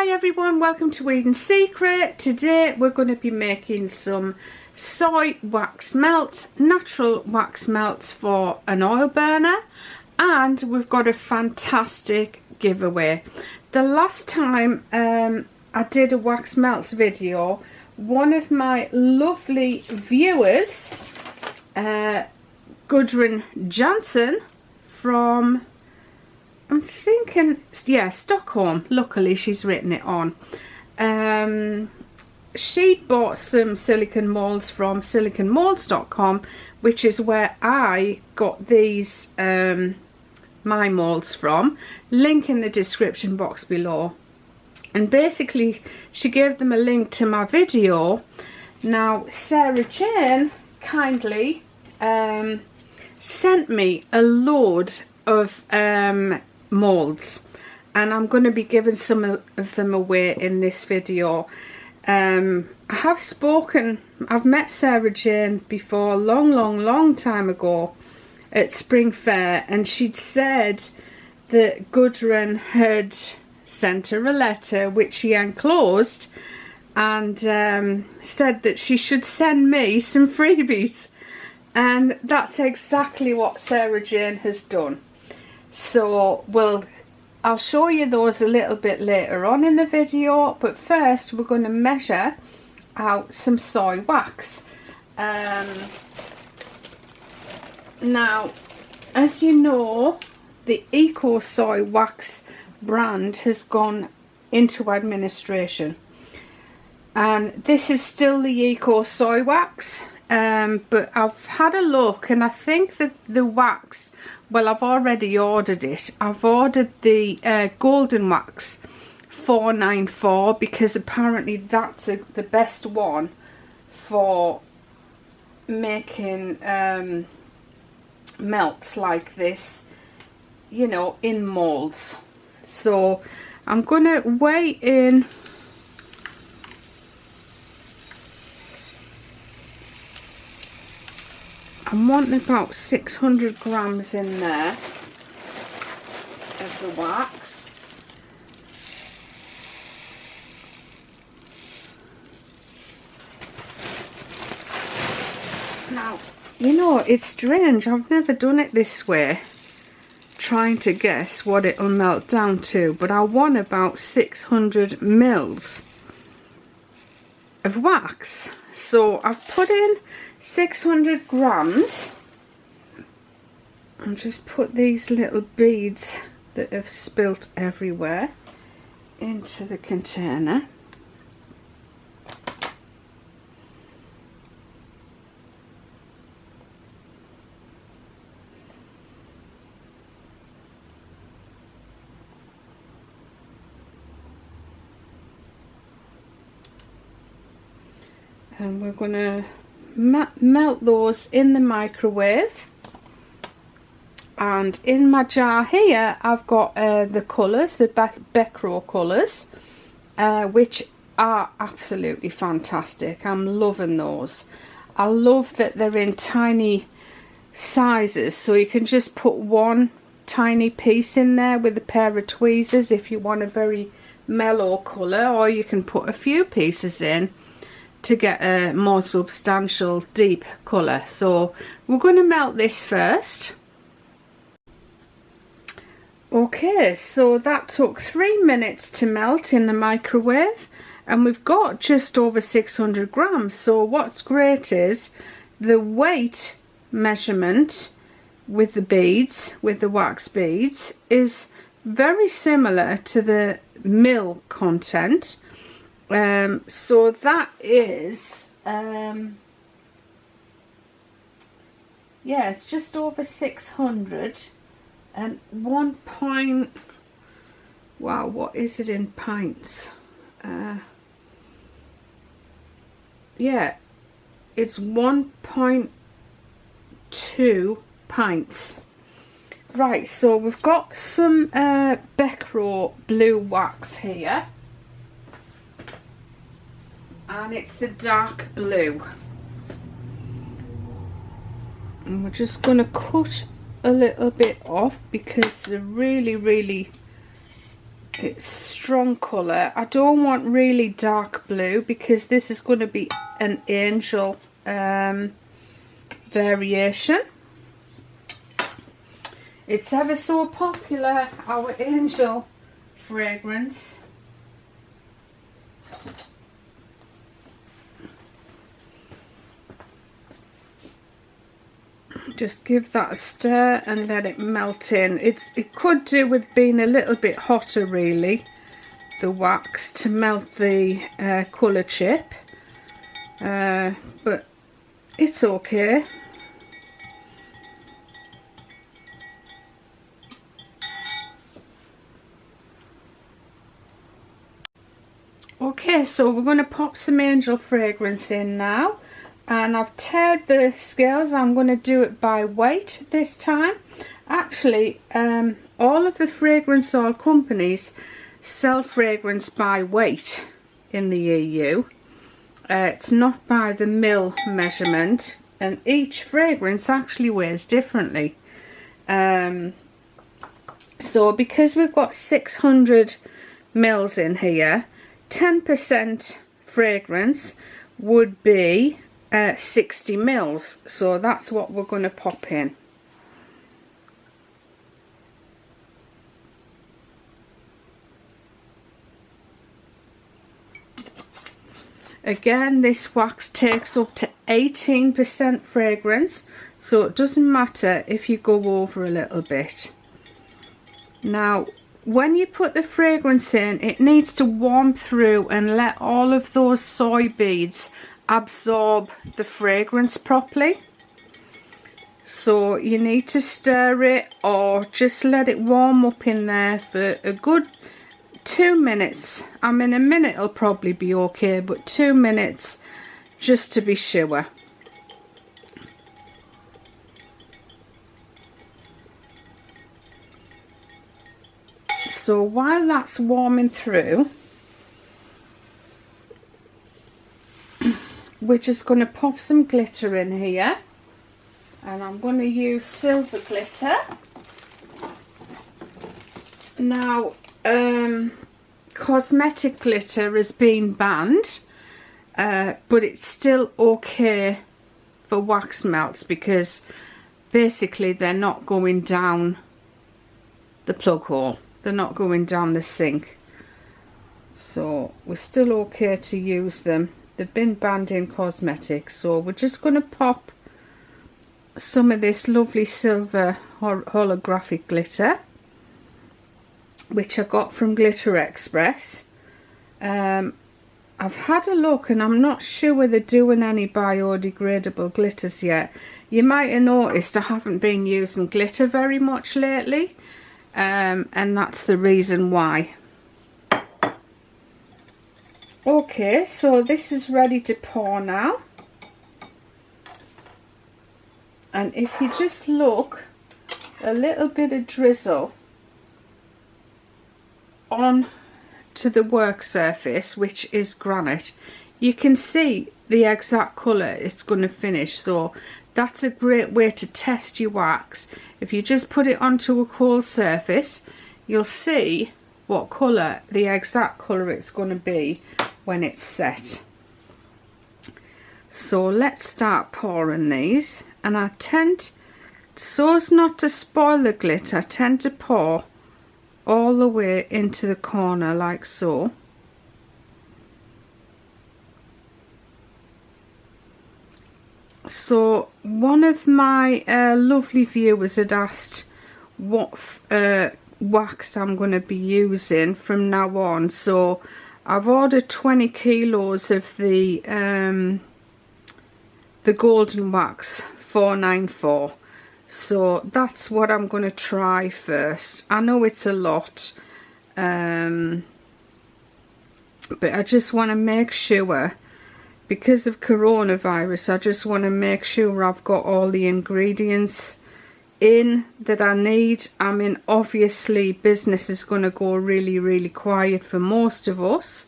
Hi everyone, welcome to Eden's Secret. Today we're going to be making some soy wax melts, natural wax melts for an oil burner, and we've got a fantastic giveaway. The last time I did a wax melts video, one of my lovely viewers, Gudrun Jansen from, I'm thinking, yeah, Stockholm. Luckily she's written it on. She bought some silicone molds from siliconemolds.com, which is where I got these my molds from. Link in the description box below. And basically she gave them a link to my video. Now Sarah Jane kindly sent me a load of molds, and I'm going to be giving some of them away in this video. I've met Sarah Jane before, a long time ago at Spring Fair, and she'd said that Gudrun had sent her a letter which she enclosed and said that she should send me some freebies, and that's exactly what Sarah Jane has done. So I'll show you those a little bit later on in the video, but first we're going to measure out some soy wax. Now, as you know, the BEKRO Soy Wax brand has gone into administration, and this is still the BEKRO Soy Wax, but I've had a look and I think that the wax, well, I've already ordered it. I've ordered the golden wax 494 because apparently that's the best one for making melts like this, you know, in molds. So I'm gonna weigh in I'm wanting about 600 grams in there of the wax. Now, you know, it's strange, I've never done it this way, trying to guess what it'll melt down to, but I want about 600 mils of wax. So I've put in 600 grams. I'll just put these little beads that have spilt everywhere into the container. And we're going to melt those in the microwave. And in my jar here I've got the colours, the BEKRO colours, which are absolutely fantastic. I'm loving those. I love that they're in tiny sizes, so you can just put one tiny piece in there with a pair of tweezers if you want a very mellow colour, or you can put a few pieces in to get a more substantial deep colour. So we're going to melt this first. Okay, so that took 3 minutes to melt in the microwave, and we've got just over 600 grams. So what's great is the weight measurement with the beads, with the wax beads, is very similar to the mil content. So that is yeah, it's just over 600 and 1 point, wow, what is it in pints? Yeah, it's 1.2 pints. Right, so we've got some BEKRO blue wax here, and it's the dark blue, and we're just going to cut a little bit off because they're really It's strong colour. I don't want really dark blue because this is going to be an Angel variation. It's ever so popular, our Angel fragrance. Just give that a stir and let it melt in. It could do with being a little bit hotter really, the wax, to melt the colour chip, but it's okay. Okay, so we're going to pop some Angel fragrance in now. And I've tared the scales. I'm going to do it by weight this time. Actually, all of the fragrance oil companies sell fragrance by weight in the EU. It's not by the mil measurement, and each fragrance actually weighs differently. So because we've got 600 mils in here, 10% fragrance would be 60 mils, so that's what we're going to pop in. Again, this wax takes up to 18% fragrance, so it doesn't matter if you go over a little bit. Now, when you put the fragrance in, it needs to warm through and let all of those soy beads absorb the fragrance properly. So you need to stir it or just let it warm up in there for a good 2 minutes. I mean, a minute will probably be okay, but 2 minutes just to be sure. So while that's warming through, we're just going to pop some glitter in here, and I'm going to use silver glitter. Now, cosmetic glitter has been banned, but it's still okay for wax melts because basically they're not going down the plug hole, they're not going down the sink, so we're still okay to use them. They've been banned in cosmetics, so we're just going to pop some of this lovely silver holographic glitter, which I got from Glitter Express. I've had a look and I'm not sure they're doing any biodegradable glitters yet. You might have noticed I haven't been using glitter very much lately, and that's the reason why. Okay, so this is ready to pour now, and if you just look, a little bit of drizzle on to the work surface, which is granite, you can see the exact colour it's going to finish. So that's a great way to test your wax. If you just put it onto a cold surface, you'll see what colour, the exact colour it's going to be when it's set. So let's start pouring these, and I tend, so as not to spoil the glitter, I tend to pour all the way into the corner like so. So one of my lovely viewers had asked what wax I'm going to be using from now on, so I've ordered 20 kilos of the golden wax 494. So that's what I'm going to try first. I know it's a lot, but I just want to make sure, because of coronavirus, I just want to make sure I've got all the ingredients in that I need. I mean, obviously business is going to go really, really quiet for most of us.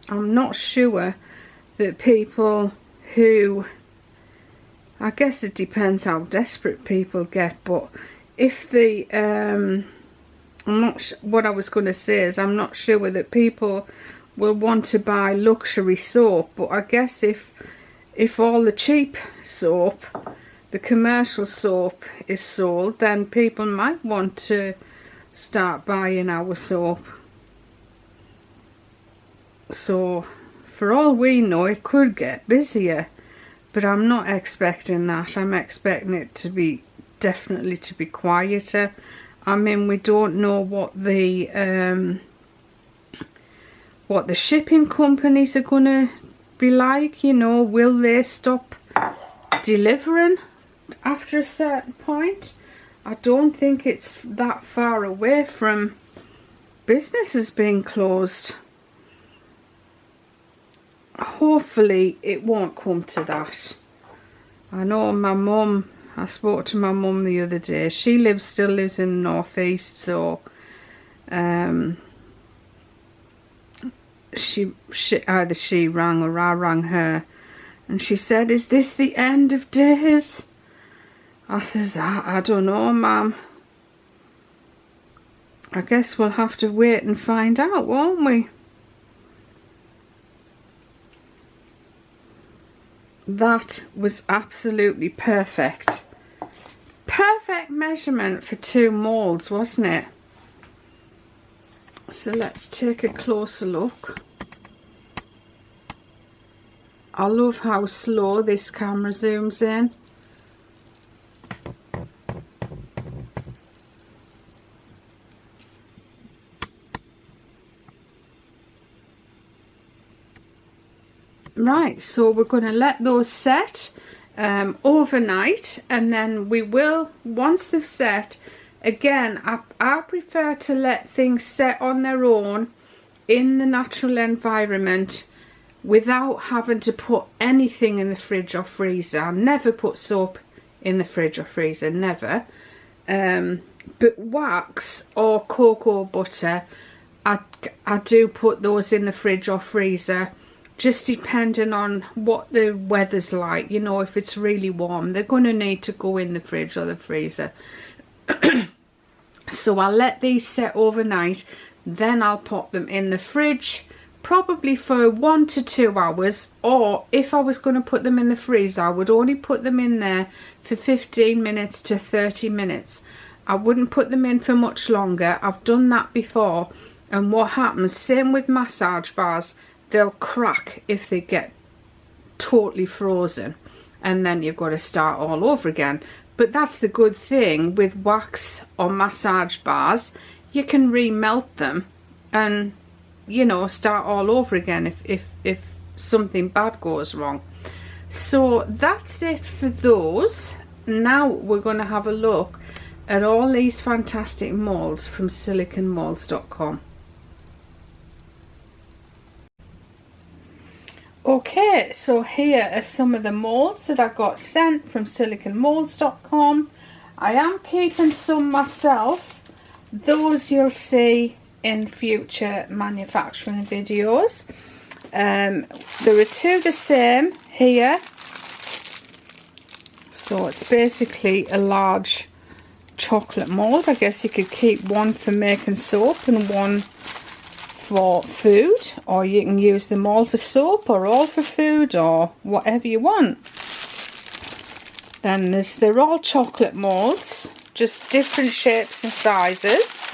I'm not sure that people who, I guess it depends how desperate people get, but if the I'm not what I was going to say is I'm not sure whether people will want to buy luxury soap, but I guess if all the cheap soap, the commercial soap, is sold, then people might want to start buying our soap. So for all we know, it could get busier, but I'm not expecting that. I'm expecting it to be definitely to be quieter. I mean, we don't know what the shipping companies are gonna be like, you know. Will they stop delivering after a certain point? I don't think it's that far away from businesses being closed. Hopefully it won't come to that. I know my mum, I spoke to my mum the other day. She still lives in the northeast, so either she rang or I rang her, and she said, "Is this the end of days?" I says, I don't know, ma'am. I guess we'll have to wait and find out, won't we? That was absolutely perfect. Perfect measurement for 2 moulds, wasn't it? So let's take a closer look. I love how slow this camera zooms in. Right, so we're going to let those set overnight, and then we will, once they've set, again, I prefer to let things set on their own in the natural environment without having to put anything in the fridge or freezer. I never put soap in the fridge or freezer, never. But wax or cocoa butter, I do put those in the fridge or freezer, just depending on what the weather's like. You know, if it's really warm, they're going to need to go in the fridge or the freezer. So I'll let these set overnight, then I'll pop them in the fridge, probably for 1 to 2 hours, or if I was going to put them in the freezer, I would only put them in there for 15 minutes to 30 minutes. I wouldn't put them in for much longer. I've done that before, and what happens, same with massage bars, they'll crack if they get totally frozen, and then you've got to start all over again. But that's the good thing with wax or massage bars, you can remelt them and, you know, start all over again if something bad goes wrong. So that's it for those. Now we're going to have a look at all these fantastic moulds from siliconmoulds.com. Okay, so here are some of the moulds that I got sent from siliconmoulds.com. I am keeping some myself. Those you'll see in future manufacturing videos. There are 2 the same here. So it's basically a large chocolate mould. I guess you could keep one for making soap and one for food, or you can use them all for soap or all for food or whatever you want. Then they're all chocolate moulds, just different shapes and sizes.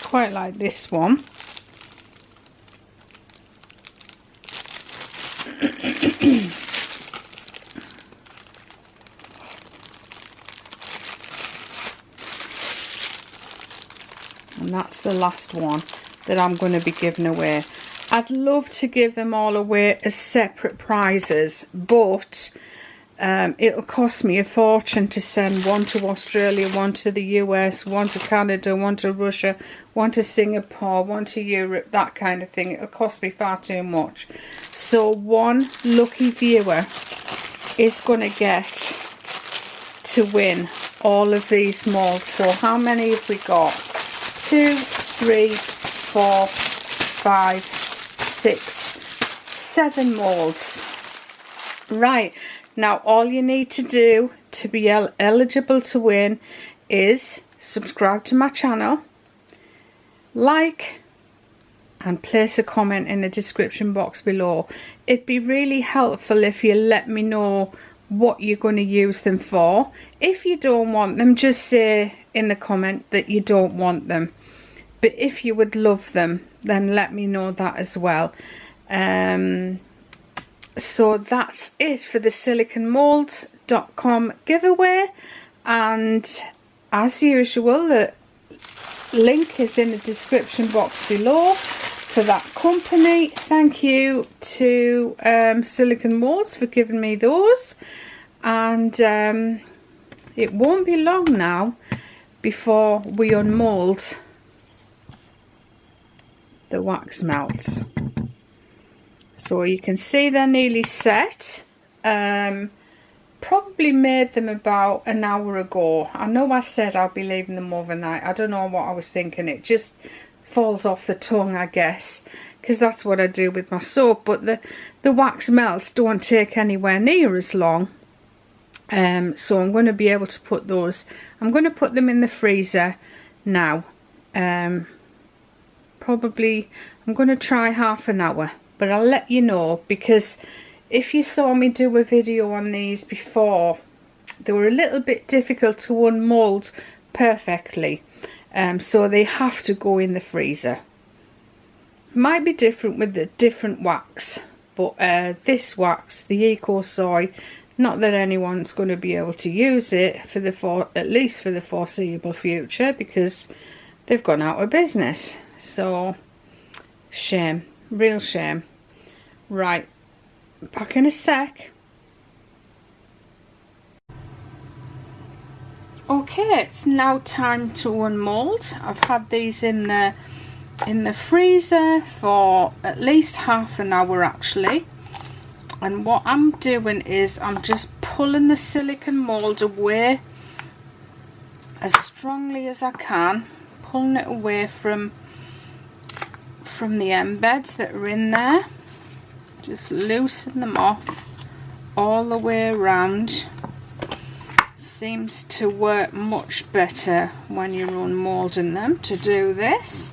Quite like this one. And that's the last one that I'm going to be giving away. I'd love to give them all away as separate prizes, but it'll cost me a fortune to send one to Australia, one to the US, one to Canada, one to Russia, one to Singapore, one to Europe, that kind of thing. It'll cost me far too much. So one lucky viewer is going to get to win all of these moulds. So how many have we got? 2, 3, 4, 5, 6, 7 moulds. Right, now all you need to do to be eligible to win is subscribe to my channel, like, and place a comment in the description box below. It'd be really helpful if you let me know what you're going to use them for. If you don't want them, just say in the comment that you don't want them. But if you would love them, then let me know that as well. So that's it for the siliconmolds.com giveaway, and as usual the link is in the description box below for that company. Thank you to Silicon Molds for giving me those, and it won't be long now before we unmold the wax melts. So you can see they're nearly set. Probably made them about an hour ago. I know I said I'll be leaving them overnight. I don't know what I was thinking. It just falls off the tongue, I guess, because that's what I do with my soap. But the wax melts don't take anywhere near as long. So I'm going to be able to put those. I'm going to put them in the freezer now. Probably I'm going to try half an hour. But I'll let you know, because if you saw me do a video on these before, they were a little bit difficult to unmold perfectly. So they have to go in the freezer. Might be different with the different wax, but this wax, the EcoSoy, not that anyone's going to be able to use it for at least for the foreseeable future, because they've gone out of business. So shame. Real shame. Right, back in a sec. Okay, it's now time to unmold. I've had these in the freezer for at least half an hour actually. And what I'm doing is I'm just pulling the silicone mold away as strongly as I can, pulling it away from the embeds that are in there. Just loosen them off all the way around. Seems to work much better when you're unmolding them to do this.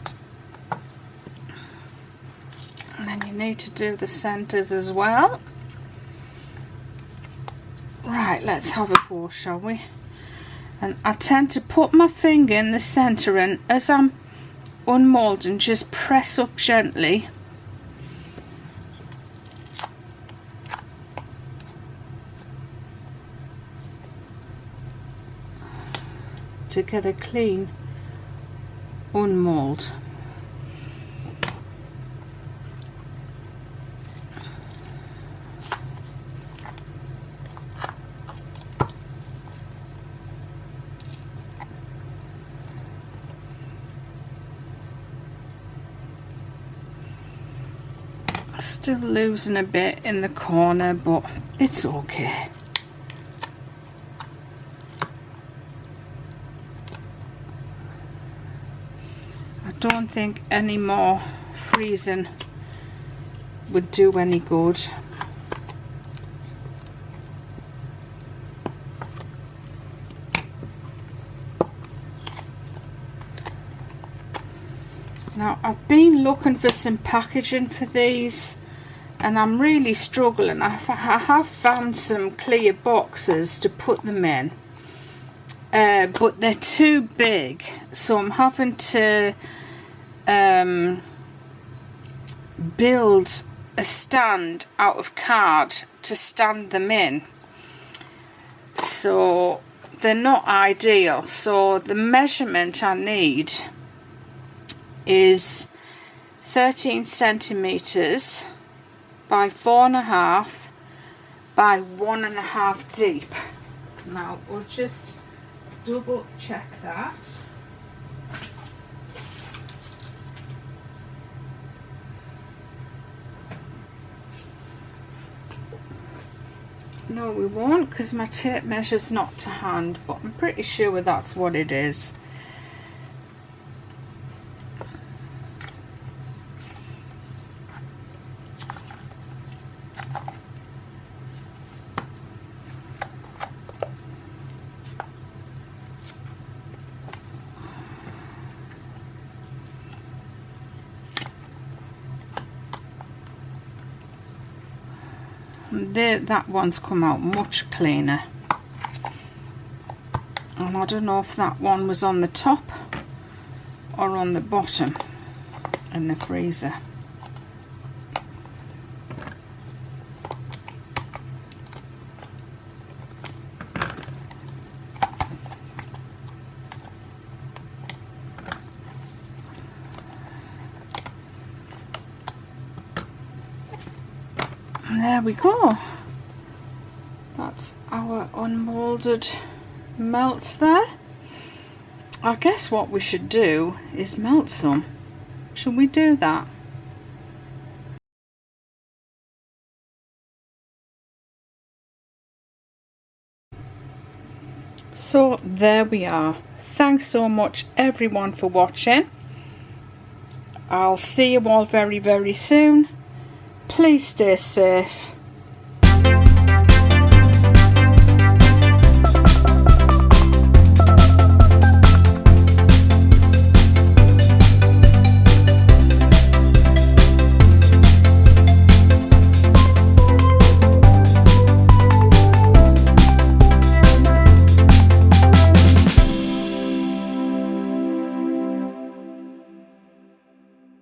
And then you need to do the centers as well. Right, let's have a go, shall we? And I tend to put my finger in the center, and as I'm unmold and just press up gently to get a clean unmold. Still losing a bit in the corner, but it's okay. I don't think any more freezing would do any good. Now I've been looking for some packaging for these, and I'm really struggling. I have found some clear boxes to put them in, but they're too big, so I'm having to build a stand out of card to stand them in. So they're not ideal. So the measurement I need is 13 centimeters by 4.5 by 1.5 deep. Now we'll just double check that. No, we won't, because my tape measure's not to hand, but I'm pretty sure that's what it is. That one's come out much cleaner. And I don't know if that one was on the top or on the bottom in the freezer. There we go. That's our unmolded melts there. I guess what we should do is melt some. Should we do that? So there we are. Thanks so much everyone for watching. I'll see you all very, very soon. Please stay safe.